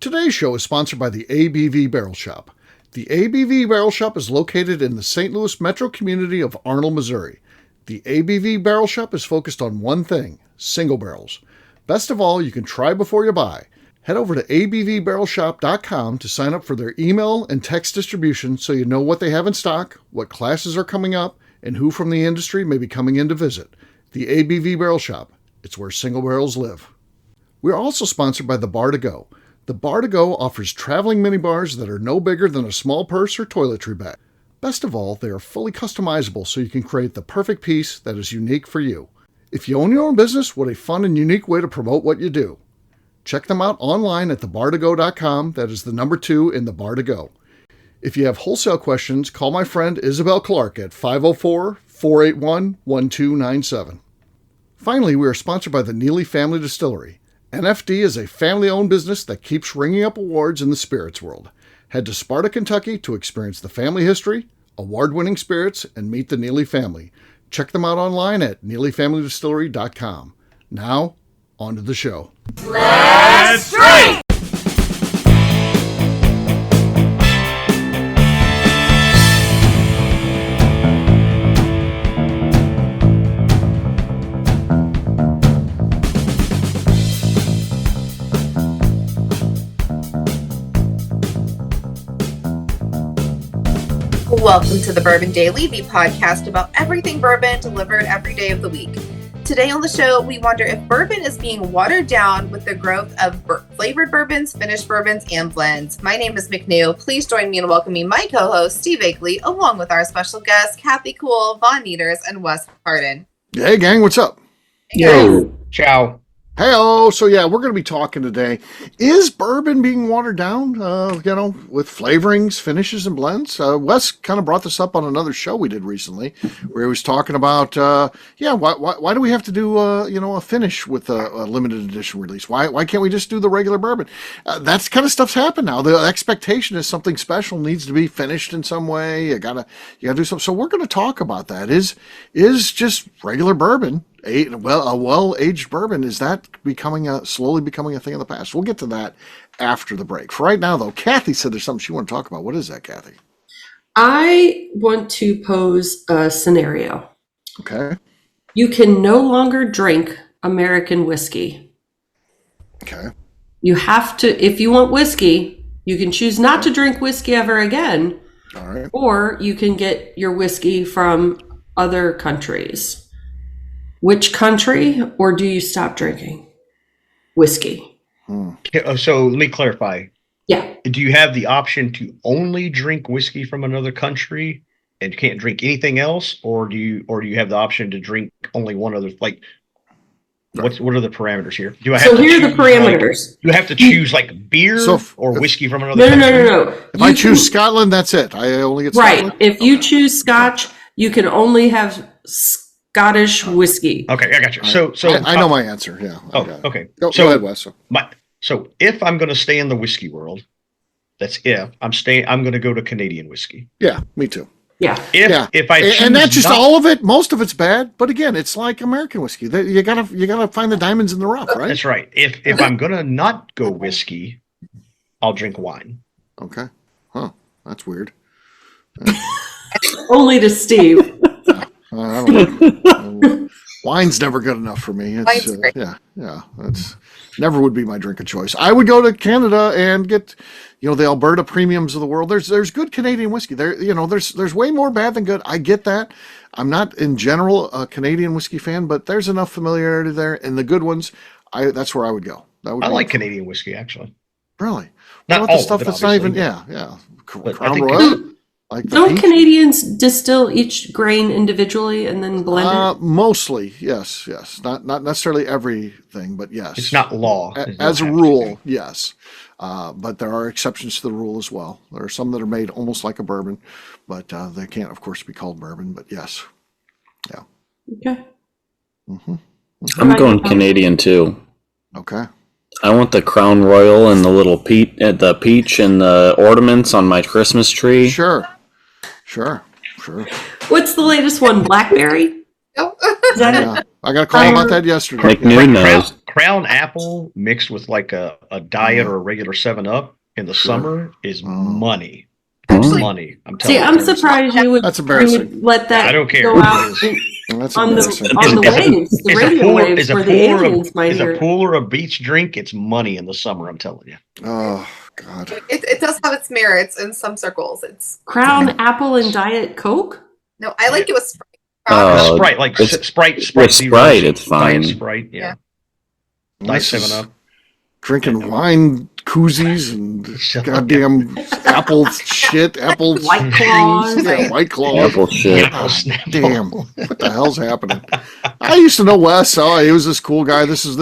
Today's show is sponsored by the ABV Barrel Shop. The ABV Barrel Shop is located in the St. Louis metro community of Arnold, Missouri. The ABV Barrel Shop is focused on one thing, single barrels. Best of all, you can try before you buy. Head over to abvbarrelshop.com to sign up for their email and text distribution so you know what they have in stock, what classes are coming up, and who from the industry may be coming in to visit. The ABV Barrel Shop. It's where single barrels live. We're also sponsored by the Bar to Go. The Bar to Go offers traveling minibars that are no bigger than a small purse or toiletry bag. Best of all, they are fully customizable so you can create the perfect piece that is unique for you. If you own your own business, what a fun and unique way to promote what you do. Check them out online at thebartogo.com. That is the number 2 in the Bar to Go. If you have wholesale questions, call my friend Isabel Clark at 504-481-1297. Finally, we are sponsored by the Neely Family Distillery. NFD is a family-owned business that keeps ringing up awards in the spirits world. Head to Sparta, Kentucky to experience the family history, award-winning spirits, and meet the Neely family. Check them out online at neelyfamilydistillery.com. Now, on to the show. Let's drink! Welcome to the Bourbon Daily, the podcast about everything bourbon delivered every day of the week. Today on the show, we wonder if bourbon is being watered down with the growth of flavored bourbons, finished bourbons, and blends. My name is McNew. Please join me in welcoming my co-host, Steve Akeley, along with our special guests, Kathy Cool, Von Nieters, and Wes Pardon. Hey, gang, what's up? Yo. Ciao. Hey-oh, so yeah, we're going to be talking today. Is bourbon being watered down, with flavorings, finishes, and blends? Wes kind of brought this up on another show we did recently, where he was talking about, why do we have to do, a finish with a limited edition release? Why can't we just do the regular bourbon? That kind of stuff's happened now. The expectation is something special needs to be finished in some way. You gotta do something. So we're going to talk about that. Is just regular bourbon, a well-aged bourbon, is that slowly becoming a thing of the past? We'll get to that after the break. For right now, though, Kathy said there's something she wanted to talk about. What is that, Kathy? I want to pose a scenario. Okay. You can no longer drink American whiskey. Okay. You have to, if you want whiskey, you can choose not to drink whiskey ever again. All right. Or you can get your whiskey from other countries. Which country, or do you stop drinking whiskey? So let me clarify. Yeah. Do you have the option to only drink whiskey from another country and you can't drink anything else, or do you have the option to drink only one other? Like, what are the parameters here? Do I have here are the parameters. You have to choose beer or whiskey from another country? No. If I choose Scotland, that's it. I only get Scotland? Right. If you choose Scotch, you can only have Scottish whiskey. Okay, I got you. So I know my answer. Yeah. Okay. Go ahead, Wes. So if I'm going to stay in the whiskey world, I'm going to go to Canadian whiskey. Yeah, me too. Yeah. If I choose and that's just all of it. Most of it's bad, but again, it's like American whiskey. You gotta find the diamonds in the rough, right? That's right. If I'm going to not go whiskey, I'll drink wine. Okay. Huh. That's weird. Only to Steve. I don't know. Wine's never good enough for me. It's, that's never would be my drink of choice. I would go to Canada and get, the Alberta premiums of the world. There's good Canadian whiskey. There's way more bad than good. I get that. I'm not in general a Canadian whiskey fan, but there's enough familiarity there, and the good ones, that's where I would go. I like Canadian whiskey, actually. Really? Not what all about the stuff of it, that's not even? obviously. Yeah. Crown Royal. Don't Canadians distill each grain individually and then blend it? Mostly, yes. Not necessarily everything, but yes. It's not law. As a rule, yes. But there are exceptions to the rule as well. There are some that are made almost like a bourbon, but they can't, of course, be called bourbon. But yes, yeah. Okay. Mm-hmm. I'm going Canadian too. Okay. I want the Crown Royal and the little peach and the ornaments on my Christmas tree. Sure. What's the latest one? Blackberry? Oh. Is that it? I got a call about that yesterday. McNew knows. Crown Apple mixed with like a diet or a regular 7-Up in the summer is money. Actually, Money. I'm telling See, you. I'm surprised you would, That's you embarrassing. would let that I don't care. go out That's on embarrassing. the waves, the radio waves where the aliens might is hear a it. pool or a beach drink? It's money in the summer. I'm telling you. Oh God. it does have its merits in some circles. It's Crown Apple and Diet Coke? no, I like it with Sprite. Oh, Sprite, like it's- Sprite with Zero, Sprite, it's fine. Diet Sprite, yeah. Diet This is 7-Up. drinking wine koozies and goddamn apple shit, apple White Claws. yeah, White Claws. Apple shit. Apple Snapple. Damn, what the hell's happening? I used to know Wes. Oh, he was this cool guy. This is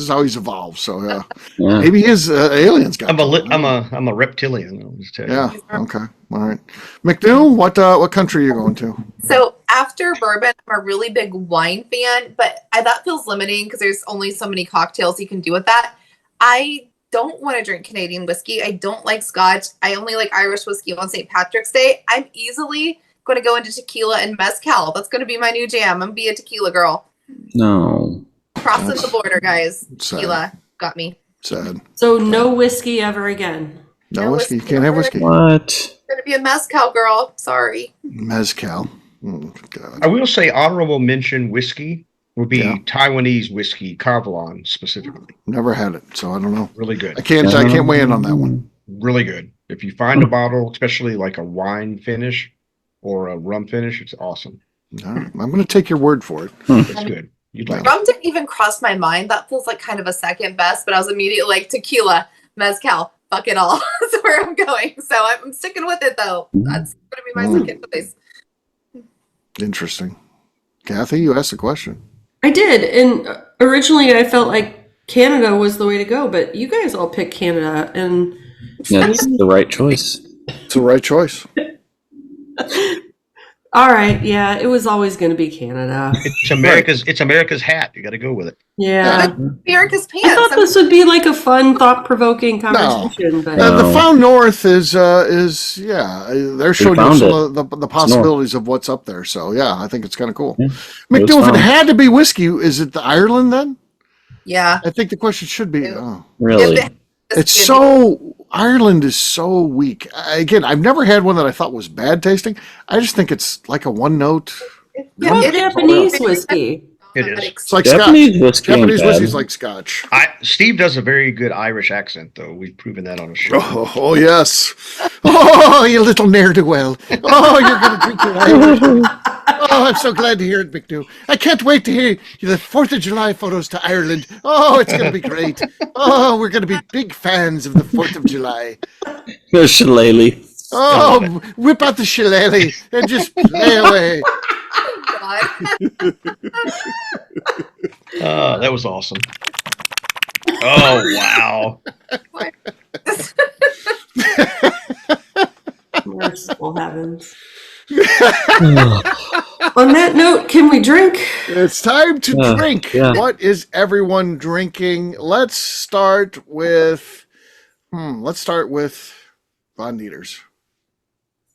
how he's evolved. So yeah, Yeah. maybe his aliens got. I'm a reptilian. I'll just tell you. Yeah. Okay. All right. McNew, what country are you going to? So after bourbon, I'm a really big wine fan, but that feels limiting because there's only so many cocktails you can do with that. I don't want to drink Canadian whiskey. I don't like Scotch. I only like Irish whiskey on St. Patrick's Day. I'm easily going to go into tequila and mezcal. That's going to be my new jam. I'm going to be a tequila girl. No. Crossing the border, guys. Sad. Tequila got me. Sad. So no whiskey ever again. No whiskey. You can't have whiskey. What? I'm going to be a mezcal girl. Sorry. Mezcal. Oh, God. I will say honorable mention whiskey would be Yeah. Taiwanese whiskey, Carvalon specifically. Never had it, so I don't know. Really good. I can't weigh in on that one. Really good. If you find a bottle, especially like a wine finish or a rum finish, it's awesome. All right. I'm going to take your word for it. It's good. You'd like it. Rum didn't even cross my mind. That feels like kind of a second best, but I was immediately like tequila, mezcal, fuck it all. That's where I'm going. So I'm sticking with it though. That's going to be my second choice. Interesting. Kathy, you asked a question. I did, and originally I felt like Canada was the way to go, but you guys all picked Canada, and That's the right choice. It's the right choice. all right, yeah, it was always going to be Canada. It's America's hat. You got to go with it. Yeah, America's pants. I thought this would be like a fun, thought-provoking conversation, but The Found North is they're showing you found some of the possibilities of what's up there. So yeah, I think it's kind of cool. Yeah. McNew, if it found. had to be whiskey, is it the Ireland then? Yeah. I think the question should be. Yeah. Really? Ireland is so weak. Again, I've never had one that I thought was bad tasting. I just think it's like a one note. how about it is. Japanese whiskey? It is. It's like Japanese Scotch. whiskey ain't Japanese bad. whiskey's like Scotch. Steve does a very good Irish accent, though. We've proven that on the show. Oh yes. Oh, you little ne'er-do-well. Oh, you're going to drink your Irish. Oh, I'm so glad to hear it, McNew. I can't wait to hear the 4th of July photos to Ireland. Oh, it's going to be great. Oh, we're going to be big fans of the 4th of July. The shillelagh. Oh, whip out the shillelagh and just play away. That was awesome. Oh, wow. Merciful heavens. On that note, can we drink? It's time to drink. yeah. What is everyone drinking? Let's start with Von Nieters.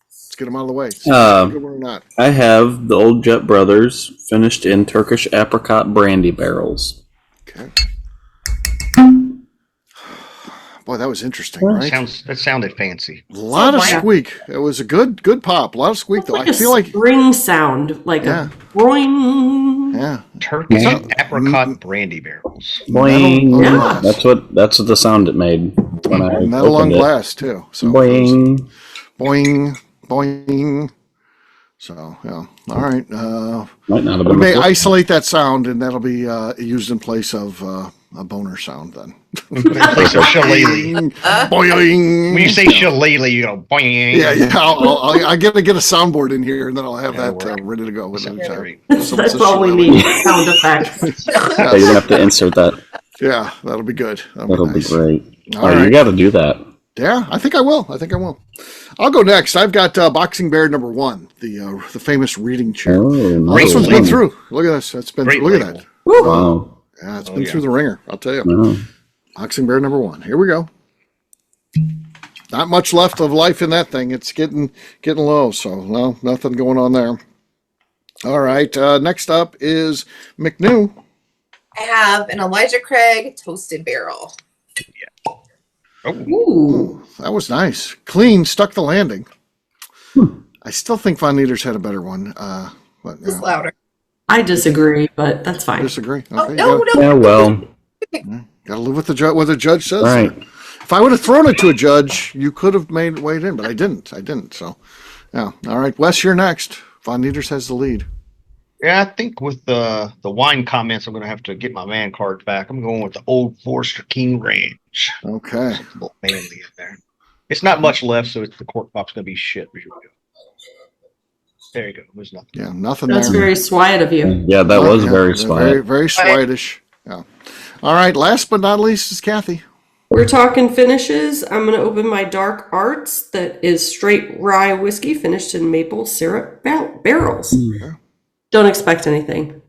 Let's get them out of the way. Good one or not. I have the Old Jet Brothers finished in Turkish apricot brandy barrels. Okay. Boy, that was interesting, right? That sounded fancy. A lot of squeak. It was a good pop. A lot of squeak, though. Like I feel like spring sound, like a boing. yeah. Turkish apricot brandy barrels. Boing. Yeah. That's what the sound it made when I Metal on opened it. glass too. So Boing. boing, boing. So yeah. All right. Might not have We been may the first isolate that sound, and that'll be used in place of a boner sound then. In place of shillelagh. Boing. When you say shillelagh, you go boing. Yeah. I gotta get a soundboard in here, and then I'll have That'll that work. ready to go. With Sounds it. great. That's all we need. Sound effects. So you're gonna have to insert that. Yeah, that'll be good. That'll be nice. great. All You right. got to do that. Yeah, I think I will. I'll go next. I've got Boxing Bear number 1, the famous reading chair. Oh, This one's been label. through. Look at this. It's been. Great Look at label. that. Wow. Yeah, it's Oh, been yeah. through the ringer. I'll tell you. Wow. Boxing Bear number 1. Here we go. Not much left of life in that thing. It's getting low. So no, nothing going on there. All right. Next up is McNew. I have an Elijah Craig toasted barrel. Oh, Ooh. That was nice. Clean, stuck the landing. I still think Von Nieters had a better one. But Just louder. I disagree, but that's fine. disagree. Okay, Oh, you no, gotta, no. Yeah, well, gotta live with what the judge says. right. There. If I would have thrown it to a judge, you could have weighed in, but I didn't. So, yeah. All right, Wes, you're next. Von Nieters has the lead. yeah. I think with the wine comments, I'm going to have to get my man card back. I'm going with the Old Forester King Ranch. Okay. It's a little manly in there. It's not much left, so the cork pop's going to be shit. Here we go. There you go. There's nothing. Yeah, nothing That's there. very Swiat of you. Yeah, that was Yeah, very very, sweet. very Swedish. Yeah. All right, last but not least is Kathy. We're talking finishes. I'm going to open my Dark Arts that is straight rye whiskey finished in maple syrup barrels. Don't expect anything.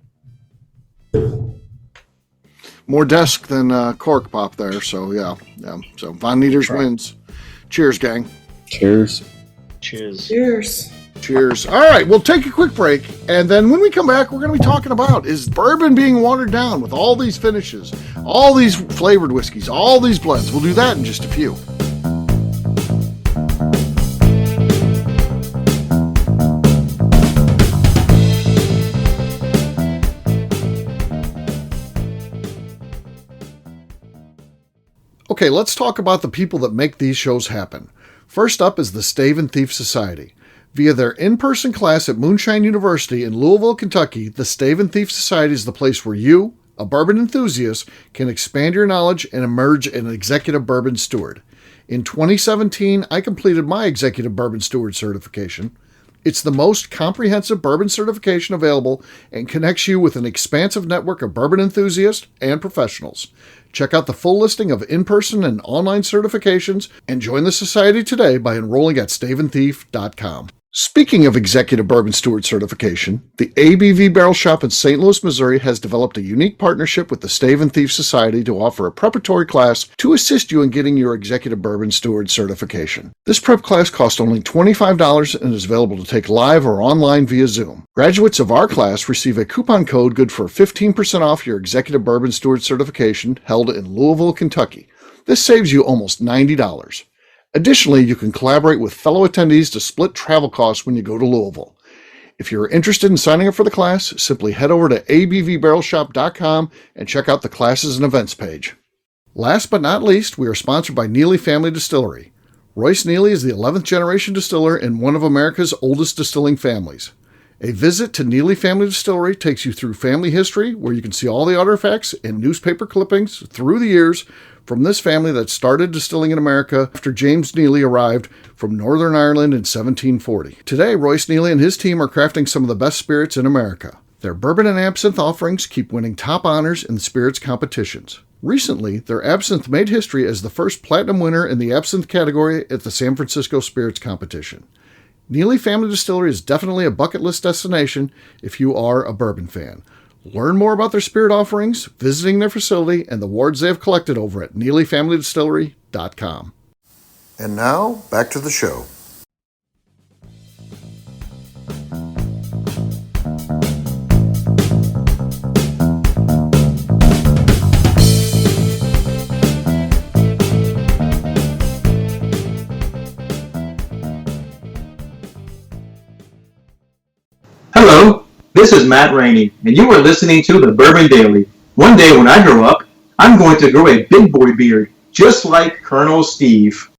More desk than cork pop there, so yeah. So Von Nieters wins. Cheers, gang. Cheers. Cheers. Cheers. Cheers. All right, we'll take a quick break, and then when we come back, we're going to be talking about, is bourbon being watered down with all these finishes, all these flavored whiskeys, all these blends? We'll do that in just a few. Okay, let's talk about the people that make these shows happen. First up is the Stave and Thief Society. Via their in-person class at Moonshine University in Louisville, Kentucky, the Stave and Thief Society is the place where you, a bourbon enthusiast, can expand your knowledge and emerge an executive bourbon steward. In 2017, I completed my executive bourbon steward certification. It's the most comprehensive bourbon certification available and connects you with an expansive network of bourbon enthusiasts and professionals. Check out the full listing of in-person and online certifications and join the society today by enrolling at staveandthief.com. Speaking of Executive Bourbon Steward certification, the ABV Barrel Shop in St. Louis, Missouri has developed a unique partnership with the Stave and Thief Society to offer a preparatory class to assist you in getting your Executive Bourbon Steward certification. This prep class costs only $25 and is available to take live or online via Zoom. Graduates of our class receive a coupon code good for 15% off your Executive Bourbon Steward certification held in Louisville, Kentucky. This saves you almost $90. Additionally, you can collaborate with fellow attendees to split travel costs when you go to Louisville. If you're interested in signing up for the class, simply head over to abvbarrelshop.com and check out the classes and events page. Last but not least, we are sponsored by Neely Family Distillery. Royce Neely is the 11th generation distiller in one of America's oldest distilling families. A visit to Neely Family Distillery takes you through family history, where you can see all the artifacts and newspaper clippings through the years from this family that started distilling in America after James Neely arrived from Northern Ireland in 1740. Today, Royce Neely and his team are crafting some of the best spirits in America. Their bourbon and absinthe offerings keep winning top honors in the spirits competitions. Recently, their absinthe made history as the first platinum winner in the absinthe category at the San Francisco Spirits Competition. Neely Family Distillery is definitely a bucket list destination if you are a bourbon fan. Learn more about their spirit offerings, visiting their facility, and the awards they have collected over at NeelyFamilyDistillery.com. And now, back to the show. Hello, this is Matt Rainey, and you are listening to The Bourbon Daily. One day when I grow up, I'm going to grow a big boy beard, just like Colonel Steve.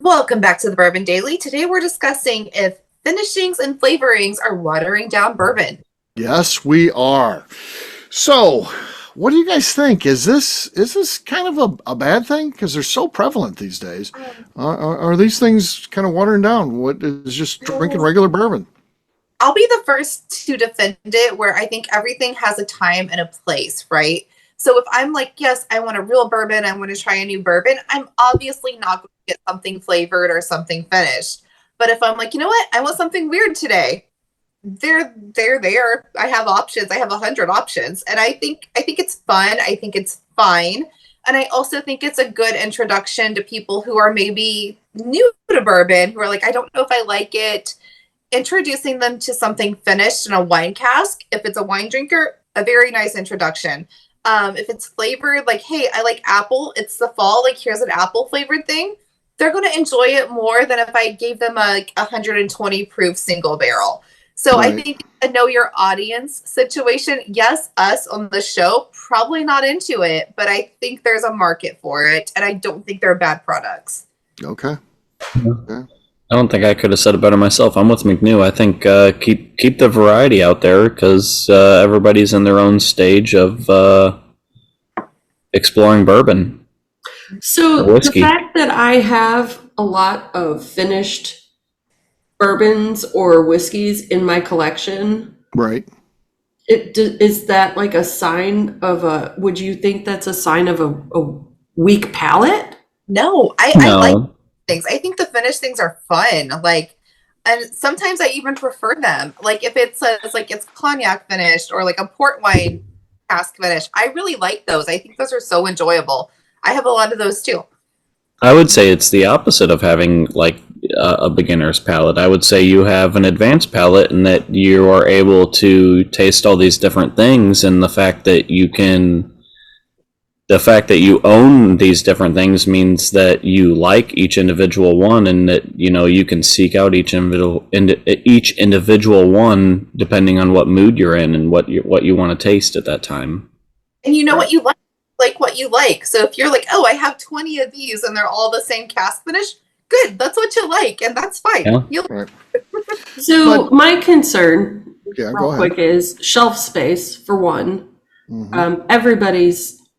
Welcome back to the Bourbon Daily. Today we're discussing if finishings and flavorings are watering down bourbon. Yes, we are. So, what do you guys think? Is this kind of a bad thing? Because they're so prevalent these days. Are these things kind of watering down what is just drinking regular bourbon? I'll be the first to defend it, where I think everything has a time and a place, right? So if I'm like, yes, I want a real bourbon, I want to try a new bourbon, I'm obviously not going to get something flavored or something finished. But if I'm like, you know what, I want something weird today, they're there. I have options. I have 100 options. And I think it's fun. I think it's fine. And I also think it's a good introduction to people who are maybe new to bourbon, who are like, I don't know if I like it. introducing them to something finished in a wine cask. If it's a wine drinker, a very nice introduction. If it's flavored, like, hey, I like apple, it's the fall, like here's an apple flavored thing, they're going to enjoy it more than if I gave them a 120 proof single barrel. So I think a know your audience situation, yes, us on the show, probably not into it, but I think there's a market for it, and I don't think they're bad products. Okay. Yeah. I don't think I could have said it better myself. I'm with McNew. I think keep the variety out there because everybody's in their own stage of exploring bourbon. So the fact that I have a lot of finished bourbons or whiskeys in my collection, right? Is that like a sign of a? Would you think that's a sign of a weak palate? No, I like things. I think the finished things are fun. Like, and sometimes I even prefer them. Like if it says like it's cognac finished or like a port wine cask finish, I really like those. I think those are so enjoyable. I have a lot of those too. I would say it's the opposite of having like a beginner's palate. I would say you have an advanced palate and that you are able to taste all these different things, and the fact that you own these different things means that you like each individual one, and that you can seek out each individual one depending on what mood you're in and what you want to taste at that time. And you know what you like what you like. So if you're like, oh, I have 20 of these and they're all the same cask finish, good. That's what you like, and that's fine. Yeah. Right. So my concern, go real ahead. quick, is shelf space for one. Mm-hmm.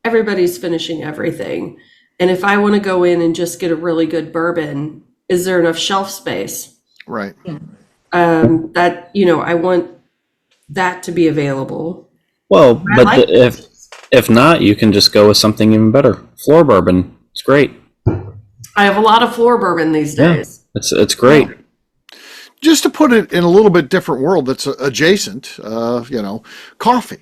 Everybody's finishing everything, and if I want to go in and just get a really good bourbon, is there enough shelf space? Right. That I want that to be available. Well, but if not, you can just go with something even better. Floor bourbon. It's great. I have a lot of floor bourbon these days. It's great. Just to put it in a little bit different world that's adjacent, coffee.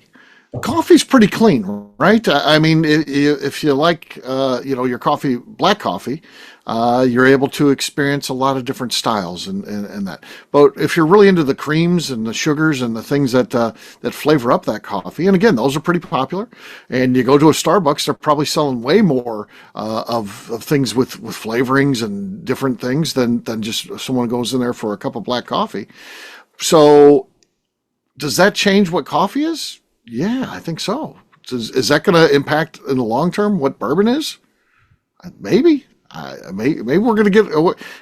Coffee's pretty clean, right? I mean, if you like, your coffee, black coffee, you're able to experience a lot of different styles and that. But if you're really into the creams and the sugars and the things that flavor up that coffee, and again, those are pretty popular. And you go to a Starbucks, they're probably selling way more of things with flavorings and different things than just someone goes in there for a cup of black coffee. So, does that change what coffee is? Yeah, I think so. Is that going to impact in the long term what bourbon is? Maybe. Maybe we're going to get,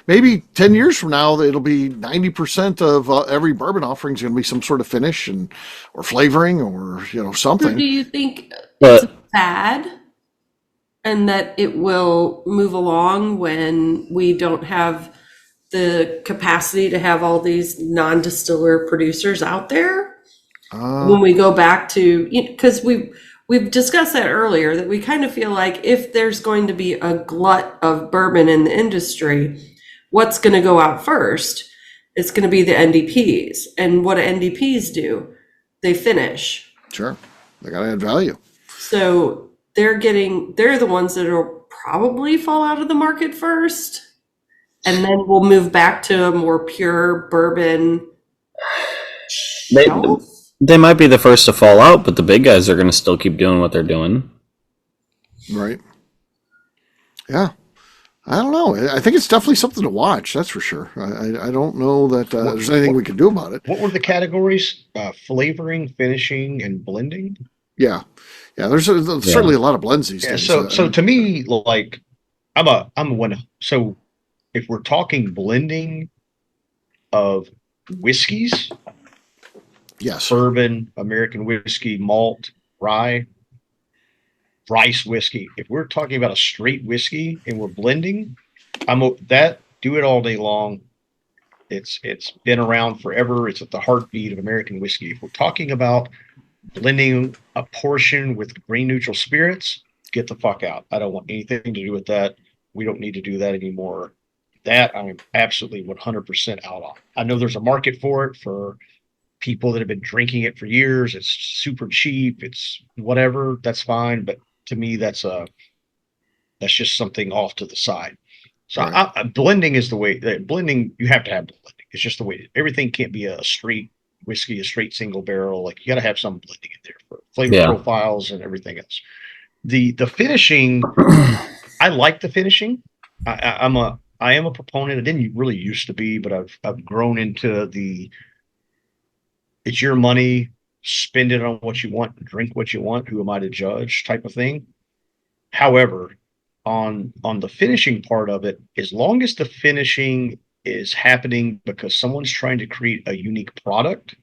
maybe 10 years from now, it'll be 90% of every bourbon offering is going to be some sort of finish or flavoring or, something. So do you think it's a fad and that it will move along when we don't have the capacity to have all these non-distiller producers out there? When we go back to, because we've discussed that earlier, that we kind of feel like if there's going to be a glut of bourbon in the industry, what's going to go out first? It's going to be the NDPs. And what do NDPs do? They finish. Sure. They got to add value. So they're the ones that will probably fall out of the market first. And then we'll move back to a more pure bourbon. They might be the first to fall out, but the big guys are going to still keep doing what they're doing. Right. Yeah. I don't know. I think it's definitely something to watch. That's for sure. I don't know that there's anything we can do about it. What were the categories? Flavoring, finishing, and blending? Yeah. Yeah. There's certainly a lot of blends these days. So to me, like, I'm a one. So if we're talking blending of whiskeys, yes, bourbon, American whiskey, malt, rye, rice whiskey. If we're talking about a straight whiskey and we're blending, do it all day long. It's been around forever. It's at the heartbeat of American whiskey. If we're talking about blending a portion with grain neutral spirits, get the fuck out. I don't want anything to do with that. We don't need to do that anymore. That I'm absolutely 100% out on. I know there's a market for it for people that have been drinking it for years. It's super cheap. It's whatever. That's fine. But to me, that's just something off to the side. So right. Blending is the way. Blending, you have to have blending. It's just the way everything can't be a straight whiskey, a straight single barrel. Like you got to have some blending in there for flavor profiles and everything else. The finishing, I like the finishing. I am a proponent. I didn't really used to be, but I've grown into it's your money, spend it on what you want, drink what you want. Who am I to judge? Type of thing. However, on the finishing part of it, as long as the finishing is happening because someone's trying to create a unique product,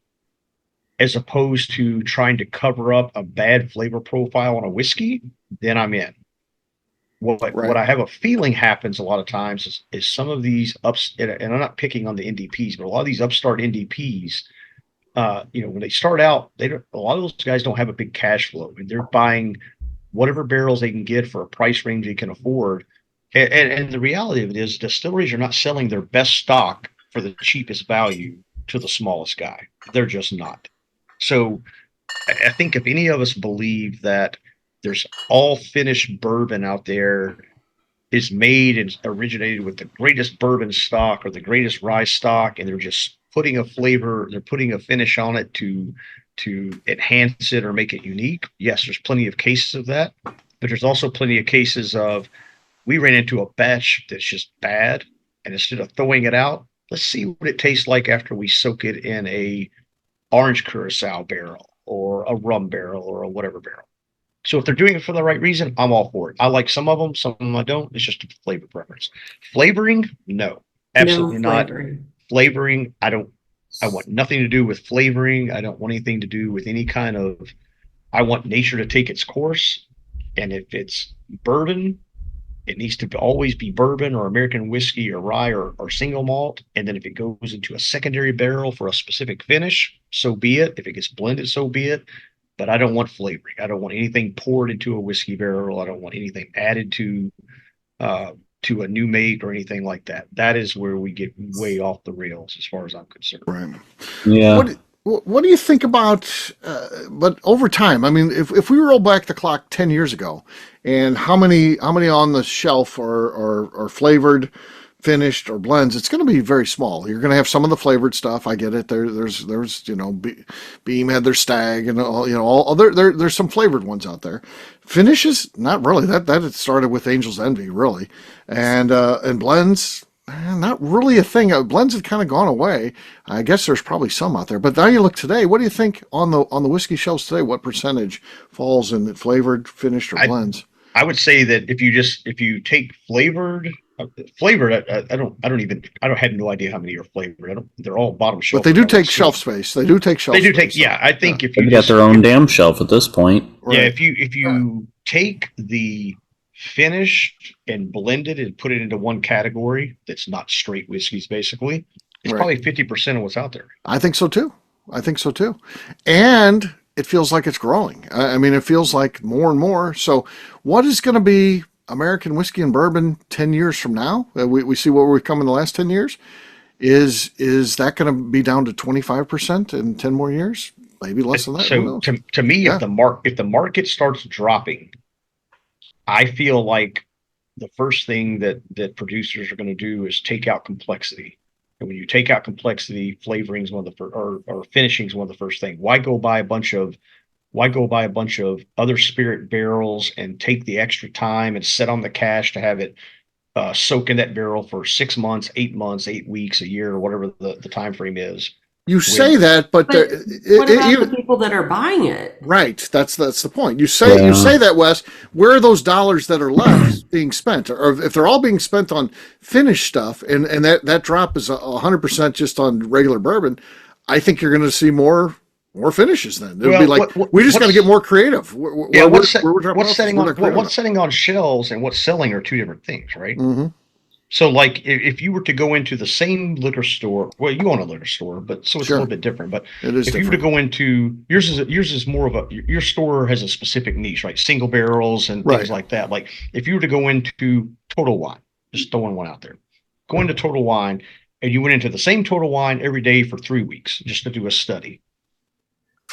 as opposed to trying to cover up a bad flavor profile on a whiskey, then I'm in. What I have a feeling happens a lot of times is some of these and I'm not picking on the NDPs, but a lot of these upstart NDPs, when they start out, a lot of those guys don't have a big cash flow, and they're buying whatever barrels they can get for a price range they can afford. And the reality of it is distilleries are not selling their best stock for the cheapest value to the smallest guy. They're just not. So I think if any of us believe that there's all finished bourbon out there is made and originated with the greatest bourbon stock or the greatest rye stock, and they're just putting a flavor, they're putting a finish on it to enhance it or make it unique. Yes, there's plenty of cases of that, but there's also plenty of cases of we ran into a batch that's just bad, and instead of throwing it out, let's see what it tastes like after we soak it in a orange curacao barrel or a rum barrel or a whatever barrel. So if they're doing it for the right reason, I'm all for it. I like some of them I don't. It's just a flavor preference. Flavoring, no, absolutely not. Flavoring, I want nothing to do with flavoring. I don't want anything to do with any kind of, I want nature to take its course. And if it's bourbon, it needs to always be bourbon or American whiskey or rye or single malt. And then if it goes into a secondary barrel for a specific finish, so be it. If it gets blended, so be it. But I don't want flavoring. I don't want anything poured into a whiskey barrel. I don't want anything added to a new mate or anything like that. That is where we get way off the rails as far as I'm concerned. Right. Yeah. What do you think about, but over time, I mean, if we roll back the clock 10 years ago, and how many on the shelf are flavored, finished, or blends, it's going to be very small. You're going to have some of the flavored stuff. I get it. There's Beam had their Stag, and all there's some flavored ones out there. Finishes, not really. That it started with Angel's Envy, really, and blends. Not really a thing. Blends have kind of gone away. I guess there's probably some out there. But now you look today, what do you think on the whiskey shelves today? What percentage falls in flavored, finished, or blends? I would say that if you take flavored, I have no idea how many are flavored. They're all bottom shelf. But they do take shelf space. They do take shelf space. Yeah, I think if you got their own damn shelf at this point. Yeah, if you take the finished and blended and put it into one category that's not straight whiskeys, basically, it's probably 50% of what's out there. I think so too. And it feels like it's growing. I mean, it feels like more and more. So what is going to be American whiskey and bourbon 10 years from now? We see where we've come in the last 10 years. Is that going to be down to 25% in 10 more years? Maybe less than that. So to me, if the market starts dropping, I feel like the first thing that producers are going to do is take out complexity. And when you take out complexity, flavoring is one of the first, or finishing is one of the first things. Why go buy a bunch of other spirit barrels and take the extra time and sit on the cash to have it soak in that barrel for 6 months, 8 months, 8 weeks, a year, or whatever the time frame is. You say that, but what about the people that are buying it? Right, that's the point. You say that, Wes. Where are those dollars that are left being spent? Or if they're all being spent on finished stuff, and that drop is 100% just on regular bourbon, I think you're going to see more finishes. Then it'll be like we just got to get more creative. What's setting on shelves and what's selling are two different things, right? Mm-hmm. So, like, if you were to go into the same liquor store, well, you own a liquor store, but so it's a little bit different. But if you were to go into yours is more of your store has a specific niche, right? Single barrels and things like that. Like, if you were to go into Total Wine, just throwing one out there, go into Total Wine, and you went into the same Total Wine every day for 3 weeks just to do a study,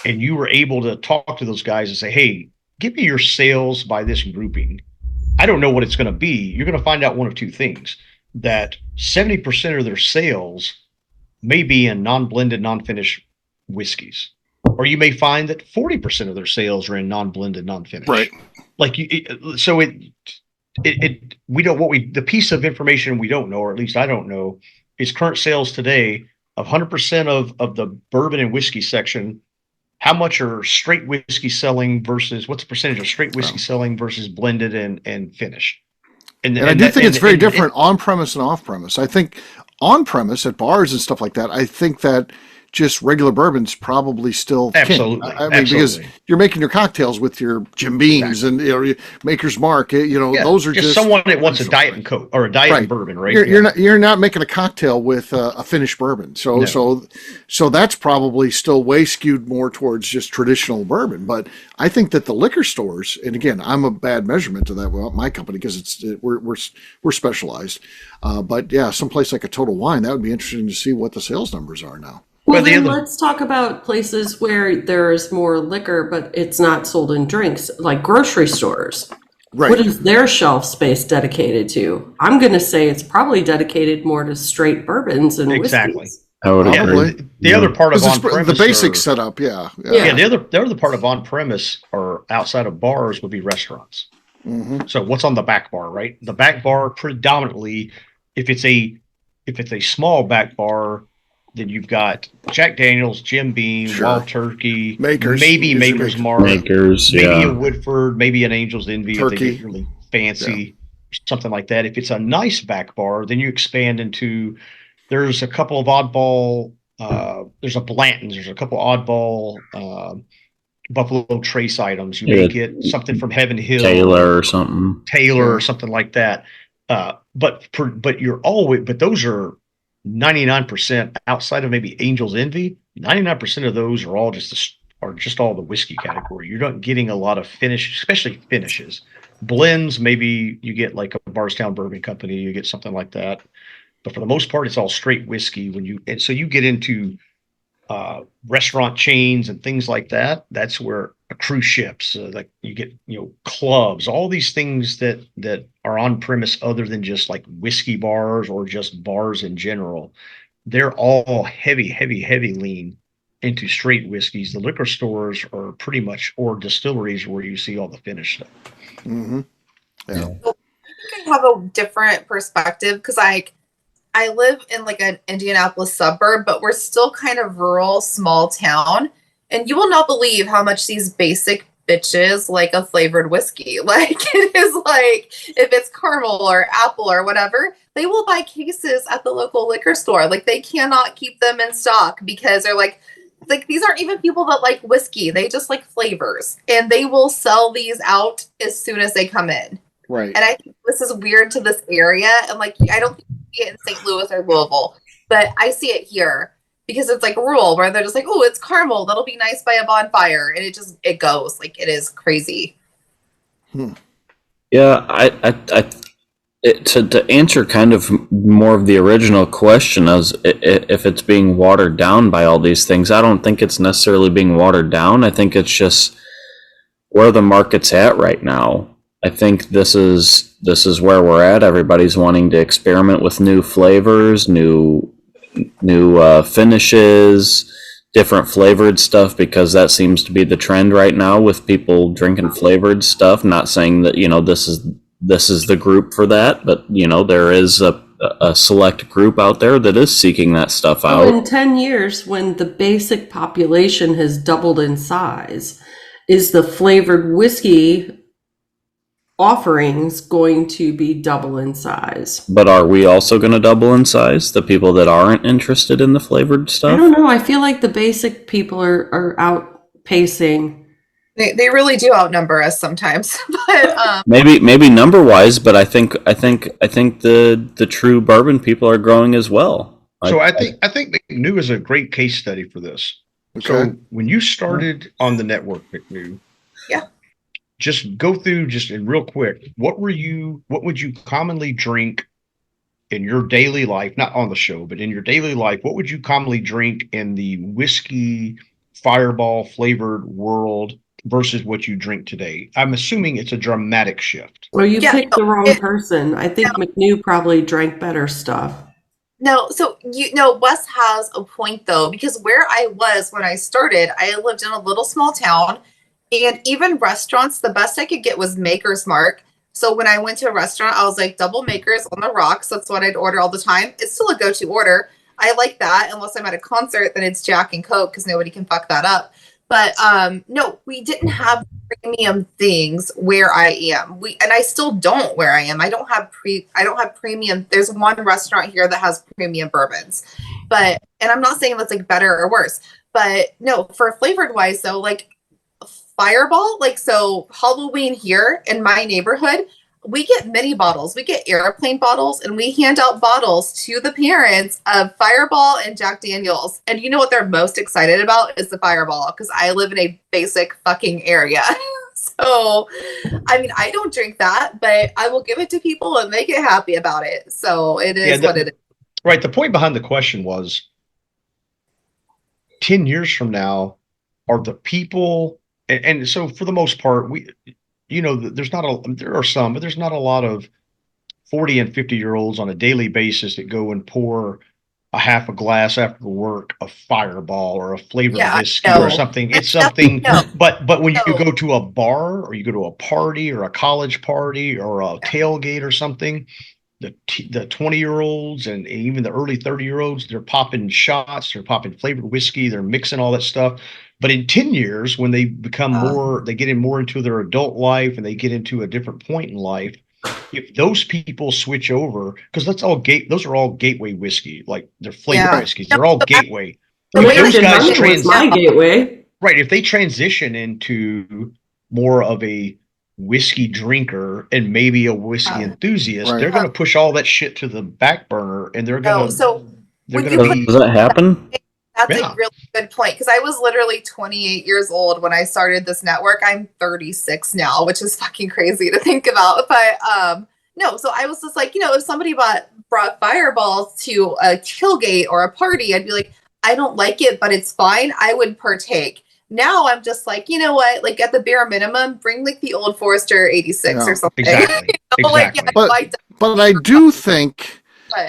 and you were able to talk to those guys and say, "Hey, give me your sales by this grouping." I don't know what it's going to be. You're going to find out one of two things: that 70% of their sales may be in non-blended, non-finished whiskeys. Or you may find that 40% of their sales are in non-blended, non-finished. Right. Like the piece of information we don't know, or at least I don't know, is current sales today of 100% of the bourbon and whiskey section. How much are straight whiskey selling versus what's the percentage of straight whiskey selling versus blended and finished? And I do think it's very different on premise and off premise. I think on premise at bars and stuff like that, I think that just regular bourbon's probably still absolutely. King. I mean, because you're making your cocktails with your Jim Beams and Maker's Mark. Those are just someone that wants a Diet and Coke or a Diet and bourbon, right? You're not making a cocktail with a finished bourbon. So that's probably still way skewed more towards just traditional bourbon. But I think that the liquor stores, and again, I'm a bad measurement to that. Well, my company because we're specialized. But yeah, someplace like a Total Wine, that would be interesting to see what the sales numbers are now. Well, then let's talk about places where there's more liquor, but it's not sold in drinks, like grocery stores. Right. What is their shelf space dedicated to? I'm going to say it's probably dedicated more to straight bourbons and whiskeys. I would agree. The other part of on-premise, the basic setup, The other part of on-premise or outside of bars would be restaurants. Mm-hmm. So what's on the back bar, right? The back bar predominantly, if it's a small back bar, then you've got Jack Daniels, Jim Beam, Wild Turkey, Maker's Mark, maybe a Woodford, maybe an Angel's Envy if they get really fancy, something like that. If it's a nice back bar, then you expand into. There's a couple of oddball. There's a Blanton's. There's a couple oddball Buffalo Trace items. You may get something from Heaven Hill, Taylor or something like that. But those are 99% outside of maybe Angel's Envy. 99% of those are just all the whiskey category. You're not getting a lot of finish, especially finishes. Blends, maybe you get like a Bardstown Bourbon Company, you get something like that. But for the most part, it's all straight whiskey. So you get into restaurant chains and things like that. That's where cruise ships, like you get, clubs, all these things that are on premise other than just like whiskey bars or just bars in general. They're all heavy lean into straight whiskeys. The liquor stores are pretty much, or distilleries where you see all the finished stuff. Mm-hmm. Yeah. I have a different perspective because I live in like an Indianapolis suburb, but we're still kind of rural, small town. And you will not believe how much these basic bitches like a flavored whiskey. Like it is like, if it's caramel or apple or whatever, they will buy cases at the local liquor store. Like they cannot keep them in stock because they're like these aren't even people that like whiskey. They just like flavors. And they will sell these out as soon as they come in. Right. And I think this is weird to this area. And like, I don't think you see it in St. Louis or Louisville, but I see it here. Because it's like rural where they're just like, oh, it's caramel. That'll be nice by a bonfire. And it goes. Like, it is crazy. Yeah, to answer kind of more of the original question as if it's being watered down by all these things, I don't think it's necessarily being watered down. I think it's just where the market's at right now. I think this is where we're at. Everybody's wanting to experiment with new flavors, new finishes, different flavored stuff, because that seems to be the trend right now with people drinking flavored stuff. Not saying that this is the group for that, but there is a select group out there that is seeking that stuff out. In 10 years, when the basic population has doubled in size, is the flavored whiskey offerings going to be double in size? But are we also going to double in size, the people that aren't interested in the flavored stuff? I don't know. I feel like the basic people are outpacing. They really do outnumber us sometimes. But maybe number wise, but I think the true bourbon people are growing as well. So I think McNew is a great case study for this. Okay. So when you started on the network, McNew, just go through in real quick. What would you commonly drink in your daily life? Not on the show, but in your daily life, what would you commonly drink in the whiskey fireball flavored world versus what you drink today? I'm assuming it's a dramatic shift. Well, you picked the wrong person. I think McNew probably drank better stuff. No, so Wes has a point though, because where I was when I started, I lived in a little small town, and even restaurants, the best I could get was Maker's Mark. So when I went to a restaurant, I was like double Makers on the rocks. That's what I'd order all the time. It's still a go-to order. I like that. Unless I'm at a concert, then it's Jack and Coke because nobody can fuck that up. But no, we didn't have premium things where I am. And I still don't where I am. I don't have premium. There's one restaurant here that has premium bourbons. And I'm not saying that's like better or worse. But no, for flavored wise though, like Fireball, like so Halloween here in my neighborhood, we get mini bottles, we get airplane bottles, and we hand out bottles to the parents of Fireball and Jack Daniels. And you know what they're most excited about is the Fireball, because I live in a basic fucking area. So, I mean, I don't drink that, but I will give it to people and they get happy about it. So it is what it is. Right. The point behind the question was 10 years from now, are the people, and so for the most part, there are some, but there's not a lot of 40 and 50-year-olds on a daily basis that go and pour a half a glass after work of Fireball or a flavored whiskey or something. It's something, but when you go to a bar or you go to a party or a college party or a tailgate or something, the 20-year-olds and even the early 30-year-olds, they're popping shots, they're popping flavored whiskey, they're mixing all that stuff. But in 10 years, when they become they get in more into their adult life and they get into a different point in life, if those people switch over, because those are all gateway whiskey, like they're flavored whiskeys, they're all gateway. Those guys was my gateway. Right. If they transition into more of a whiskey drinker and maybe a whiskey enthusiast, they're going to push all that shit to the back burner, and they're going to. Does that happen? That's a really good point, because I was literally 28 years old when I started this network. I'm 36 now, which is fucking crazy to think about. But no, so I was just like, if somebody brought Fireballs to a tailgate or a party, I'd be like, I don't like it, but it's fine. I would partake. Now I'm just like, you know what? Like at the bare minimum, bring like the Old Forester 86 or something. Exactly. But I do think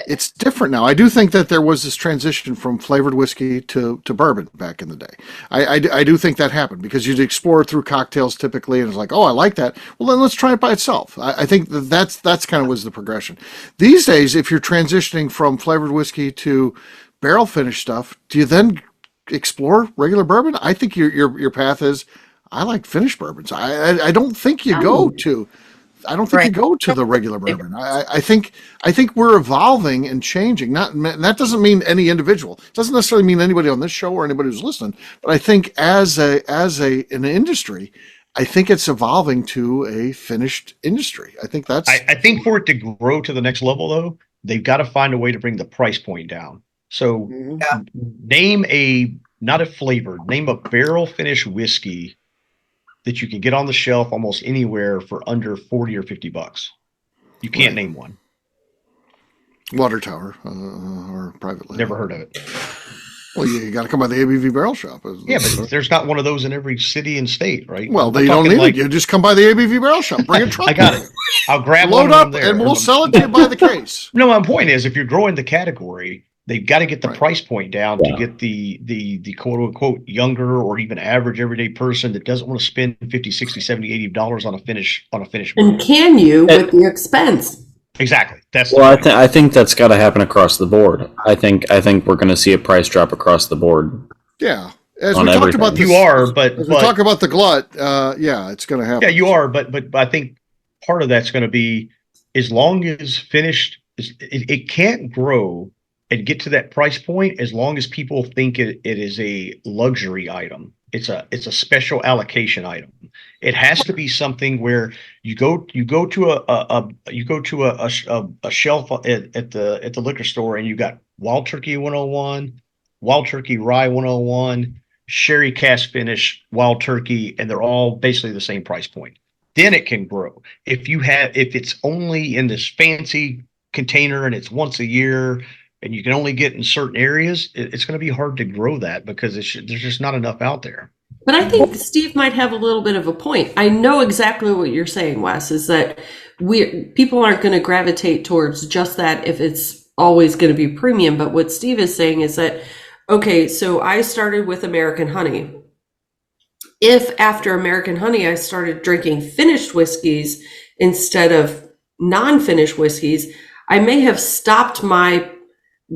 it's different now. I do think that there was this transition from flavored whiskey to bourbon back in the day. I do think that happened because you'd explore through cocktails typically, and it's like, oh, I like that. Well, then let's try it by itself. I think that's kind of was the progression. These days, if you're transitioning from flavored whiskey to barrel finished stuff, do you then explore regular bourbon? I think your path is, I like finished bourbons. I don't think you go to. I don't think you go to the regular bourbon. I think we're evolving and changing. That doesn't mean any individual. It doesn't necessarily mean anybody on this show or anybody who's listening. But I think as an industry, I think it's evolving to a finished industry. I think that's. I think for it to grow to the next level, though, they've got to find a way to bring the price point down. So name not a flavored, name a barrel finished whiskey that you can get on the shelf almost anywhere for under 40 or 50 bucks. You can't name one. Water Tower or private label. Never heard of it. Well, you got to come by the ABV Barrel Shop. Yeah, but there's not one of those in every city and state, right? Well, they don't need it. You just come by the ABV Barrel Shop. Bring a truck. I got it. I'll grab load one up, there. and we'll sell it to you by the case. No, my point is, if you're growing the category, they've got to get the price point down to get the quote unquote younger or even average everyday person that doesn't want to spend $50, $60, $70, $80 on a finish. And can you with the expense? Exactly. I think that's got to happen across the board. I think we're going to see a price drop across the board. Yeah. As we talked about this, you are, but we talk about the glut. It's going to happen. Yeah, you are, but I think part of that's going to be, as long as finished, it can't grow and get to that price point as long as people think it is a luxury item. It's a special allocation item. It has to be something where you go to a shelf at the liquor store, and you got Wild Turkey 101, Wild Turkey Rye 101, Sherry Cask Finish Wild Turkey, and they're all basically the same price point. Then it can grow. If it's only in this fancy container and it's once a year, and you can only get in certain areas, it's going to be hard to grow that because there's just not enough out there. But I think Steve might have a little bit of a point. I know exactly what you're saying, Wes, is that people aren't going to gravitate towards just that if it's always going to be premium. But what Steve is saying is that, okay, so I started with American honey. If after American honey, I started drinking finished whiskeys instead of non-finished whiskeys, I may have stopped my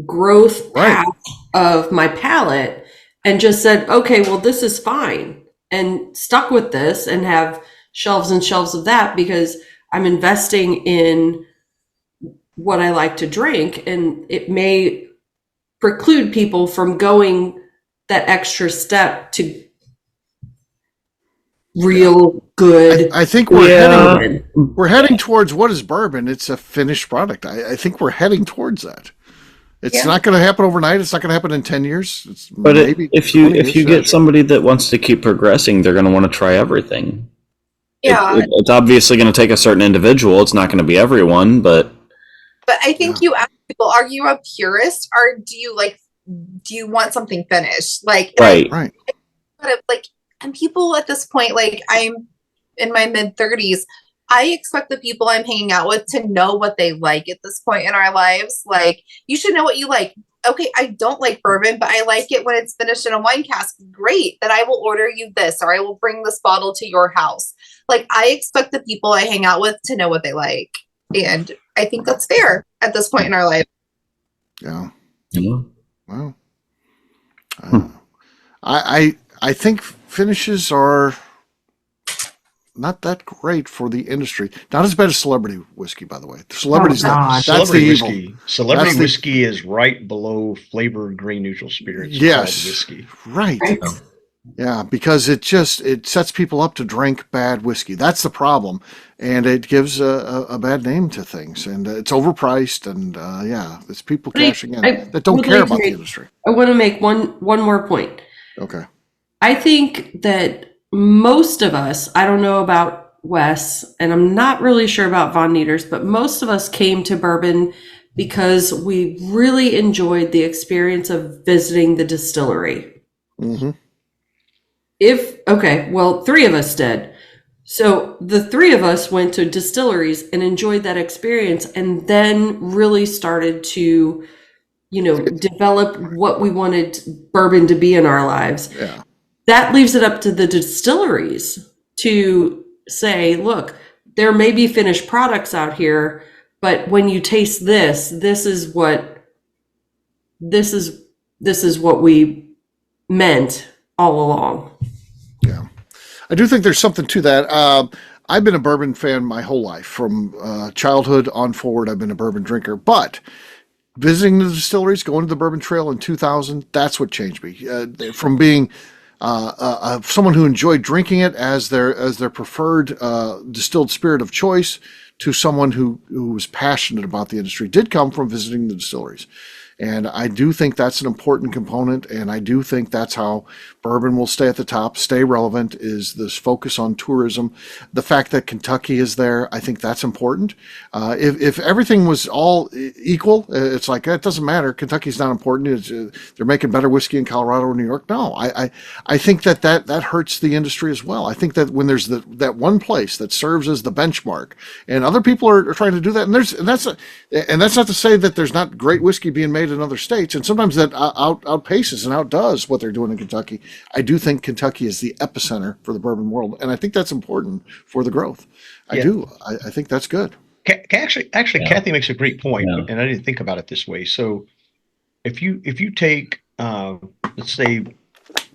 growth path of my palate and just said, okay, well, this is fine, and stuck with this and have shelves and shelves of that because I'm investing in what I like to drink. And it may preclude people from going that extra step to real good. I think we're heading towards what is bourbon. It's a finished product. I think we're heading towards that. It's not going to happen overnight. It's not going to happen in 10 years. If you get somebody that wants to keep progressing, they're going to want to try everything. Yeah. It's obviously going to take a certain individual. It's not going to be everyone, but I think you ask people, are you a purist, or do you want something finished? Like, right. And people at this point, like, I'm in my mid-30s, I expect the people I'm hanging out with to know what they like at this point in our lives. Like, you should know what you like. Okay, I don't like bourbon, but I like it when it's finished in a wine cask. Great. Then I will order you this, or I will bring this bottle to your house. Like, I expect the people I hang out with to know what they like. And I think that's fair at this point in our life. Yeah. Mm-hmm. Well, I think finishes are not that great for the industry. Not as bad as celebrity whiskey, by the way. Celebrities, that's celebrity the whiskey. evil. Celebrity whiskey is right below flavored grain neutral spirits. Yes, whiskey. Right. Yeah, because it sets people up to drink bad whiskey. That's the problem, and it gives a bad name to things, and it's overpriced, and it's people cashing in that don't care about the industry. I want to make one more point. Okay. I think that most of us, I don't know about Wes, and I'm not really sure about Von Nieters, but most of us came to bourbon because we really enjoyed the experience of visiting the distillery. Mm-hmm. Three of us did. So the three of us went to distilleries and enjoyed that experience, and then really started to, develop what we wanted bourbon to be in our lives. Yeah. That leaves it up to the distilleries to say, look, there may be finished products out here, but when you taste this is what we meant all along. Yeah. I do think there's something to that. I've been a bourbon fan my whole life. From childhood on forward, I've been a bourbon drinker. But visiting the distilleries, going to the Bourbon Trail in 2000, that's what changed me. From being someone who enjoyed drinking it as their preferred distilled spirit of choice, to someone who was passionate about the industry, did come from visiting the distilleries. And I do think that's an important component, and I do think that's how bourbon will stay at the top, stay relevant, is this focus on tourism. The fact that Kentucky is there, I think that's important. If everything was all equal, it's like, it doesn't matter, Kentucky's not important, they're making better whiskey in Colorado or New York. No, I think that hurts the industry as well. I think that when there's that one place that serves as the benchmark, and other people are trying to do that, and that's not to say that there's not great whiskey being made in other states, and sometimes that outpaces and outdoes what they're doing in Kentucky. I do think Kentucky is the epicenter for the bourbon world, and I think that's important for the growth. I do. I think that's good. Actually, Kathy makes a great point, and I didn't think about it this way. So, if you take, let's say,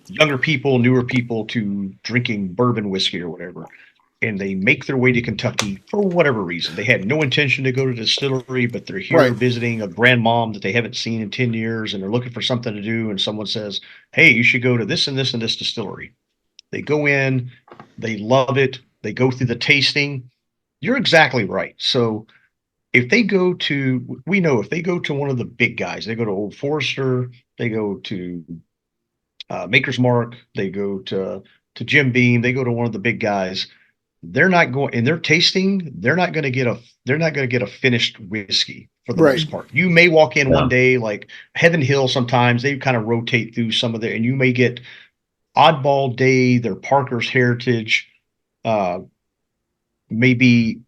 younger people, newer people to drinking bourbon whiskey or whatever, and they make their way to Kentucky for whatever reason. They had no intention to go to the distillery, but they're here visiting a grandmom that they haven't seen in 10 years, and they're looking for something to do, and someone says, hey, you should go to this and this and this distillery. They go in, they love it, they go through the tasting. You're exactly right. So if they go to one of the big guys, they go to Old Forester, they go to Maker's Mark, they go to Jim Beam, they go to one of the big guys, they're not going in their tasting. They're not going to get a finished whiskey for the most part. You may walk in one day, like Heaven Hill. Sometimes they kind of rotate through some of their, and you may get Oddball Day, their Parker's Heritage. Maybe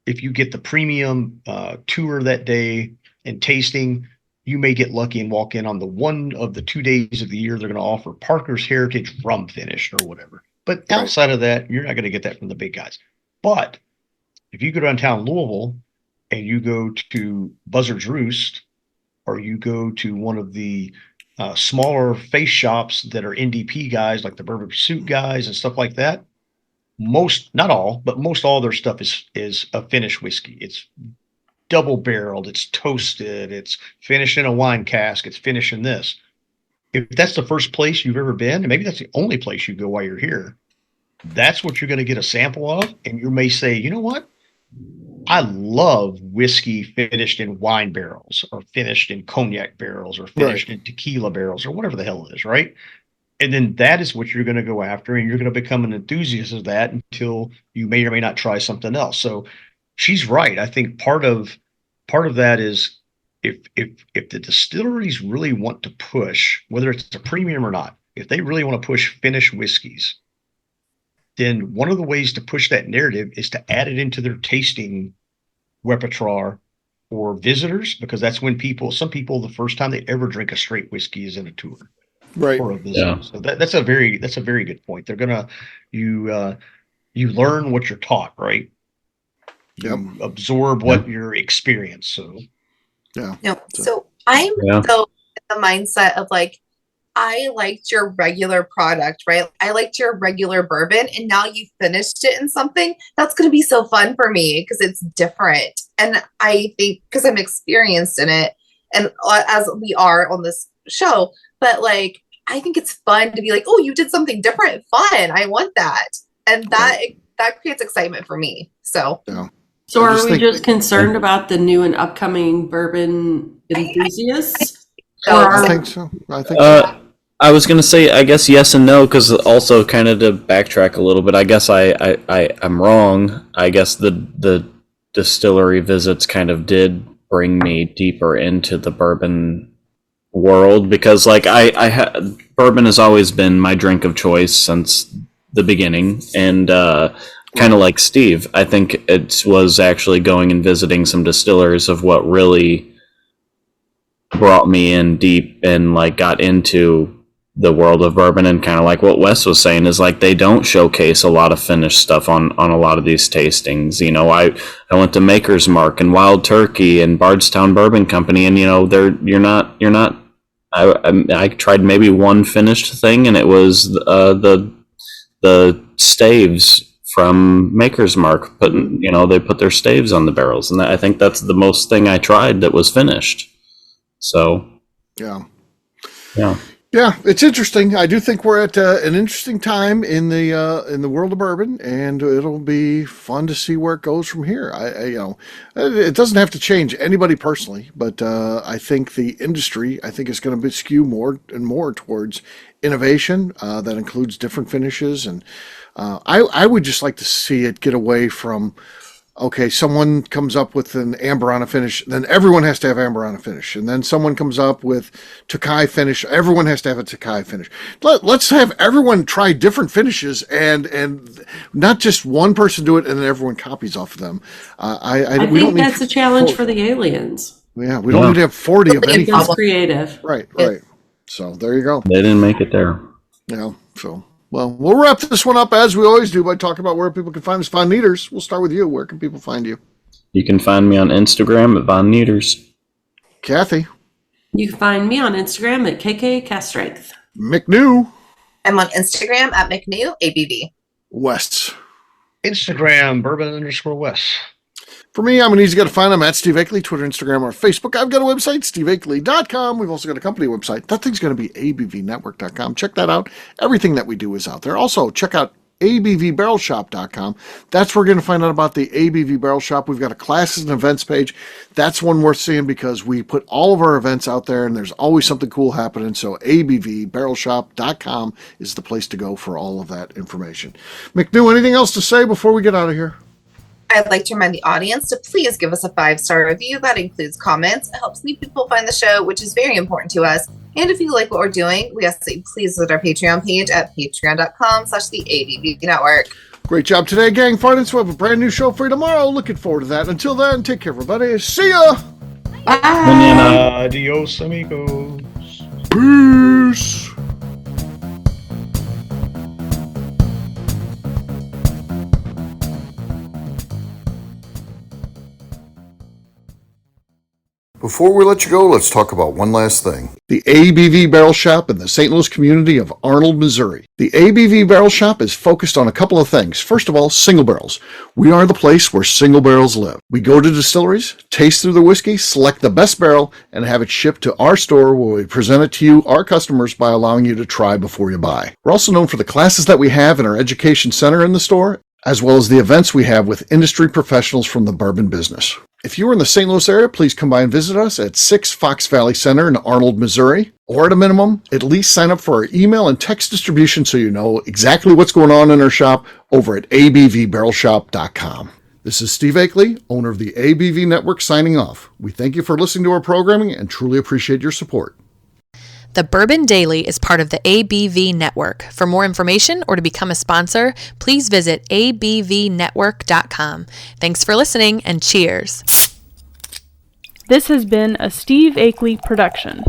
if you get the premium tour that day, and tasting, you may get lucky and walk in on the one of the 2 days of the year they're going to offer Parker's Heritage Rum Finish or whatever. But outside of that, you're not going to get that from the big guys. But if you go downtown Louisville and you go to Buzzard's Roost, or you go to one of the smaller face shops that are NDP guys, like the Bourbon Pursuit guys and stuff like that, most, not all, but most all their stuff is a finished whiskey. It's double barreled, it's toasted, it's finished in a wine cask, it's finished in this. If that's the first place you've ever been, and maybe that's the only place you go while you're here, that's what you're going to get a sample of. And you may say, you know what? I love whiskey finished in wine barrels, or finished in cognac barrels, or finished in tequila barrels, or whatever the hell it is, right? And then that is what you're going to go after, and you're going to become an enthusiast of that until you may or may not try something else. So she's right. I think part of that is if the distilleries really want to push, whether it's a premium or not, if they really want to push finished whiskeys, then one of the ways to push that narrative is to add it into their tasting repertoire for visitors, because that's when some people, the first time they ever drink a straight whiskey is in a tour. Right. Or a visit. Yeah. So that's a very good point. They're gonna, you learn what you're taught, right? You absorb what you're experienced. So so I'm so in the mindset of like, I liked your regular product, right? I liked your regular bourbon, and now you finished it in something that's going to be so fun for me because it's different. And I think because I'm experienced in it, and as we are on this show, but like, I think it's fun to be like, oh, you did something different, fun. I want that. And that creates excitement for me. So, So are we just concerned about the new and upcoming bourbon enthusiasts? I think so. I was going to say, I guess yes and no, because also kind of to backtrack a little bit, I guess I'm wrong. I guess the distillery visits kind of did bring me deeper into the bourbon world, because like bourbon has always been my drink of choice since the beginning, and kind of like Steve, I think it was actually going and visiting some distillers of what really brought me in deep and like got into the world of bourbon. And kind of like what Wes was saying is like, they don't showcase a lot of finished stuff on a lot of these tastings. You know, I went to Maker's Mark and Wild Turkey and Bardstown Bourbon Company, and you know, I tried maybe one finished thing, and it was the staves from Maker's Mark. They put their staves on the barrels, and I think that's the most thing I tried that was finished. So yeah, it's interesting. I do think we're at an interesting time in the world of bourbon, and it'll be fun to see where it goes from here. It doesn't have to change anybody personally, but I think the industry, is going to skew more and more towards innovation that includes different finishes, and I would just like to see it get away from, okay, someone comes up with an amber on a finish, then everyone has to have amber on a finish. And then someone comes up with Tokai finish, everyone has to have a Tokai finish. Let's have everyone try different finishes, and not just one person do it and then everyone copies off of them. I think that's a challenge for the aliens. Yeah, we don't need to have 40 of anything. It's creative. Right. So there you go. They didn't make it there. Yeah, so... Well, we'll wrap this one up as we always do by talking about where people can find us. Von Nieters, we'll start with you. Where can people find you? You can find me on Instagram at Von Nieters. Kathy? You can find me on Instagram at KK McNew? I'm on Instagram at McNew, ABV. Wes? Instagram, bourbon_Wes. For me, I'm an easy guy to find. I'm at Steve Akeley, Twitter, Instagram, or Facebook. I've got a website, steveakeley.com. We've also got a company website. That thing's going to be abvnetwork.com. Check that out. Everything that we do is out there. Also, check out abvbarrelshop.com. That's where we're going to find out about the ABV Barrel Shop. We've got a classes and events page. That's one worth seeing because we put all of our events out there, and there's always something cool happening. So abvbarrelshop.com is the place to go for all of that information. McNew, anything else to say before we get out of here? I'd like to remind the audience to please give us a 5-star review. That includes comments. It helps new people find the show, which is very important to us. And if you like what we're doing, we ask that you please visit our Patreon page at patreon.com/the ABV Network. Great job today, gang. Finance, we'll have a brand new show for you tomorrow. Looking forward to that. Until then, take care, everybody. See ya! Bye. Bye. Adios, amigos. Peace. Before we let you go, let's talk about one last thing. The ABV Barrel Shop in the St. Louis community of Arnold, Missouri. The ABV Barrel Shop is focused on a couple of things. First of all, single barrels. We are the place where single barrels live. We go to distilleries, taste through the whiskey, select the best barrel, and have it shipped to our store where we present it to you, our customers, by allowing you to try before you buy. We're also known for the classes that we have in our education center in the store, as well as the events we have with industry professionals from the bourbon business. If you are in the St. Louis area, please come by and visit us at 6 Fox Valley Center in Arnold, Missouri. Or at a minimum, at least sign up for our email and text distribution so you know exactly what's going on in our shop over at abvbarrelshop.com. This is Steve Akeley, owner of the ABV Network, signing off. We thank you for listening to our programming and truly appreciate your support. The Bourbon Daily is part of the ABV Network. For more information or to become a sponsor, please visit abvnetwork.com. Thanks for listening and cheers. This has been a Steve Akeley production.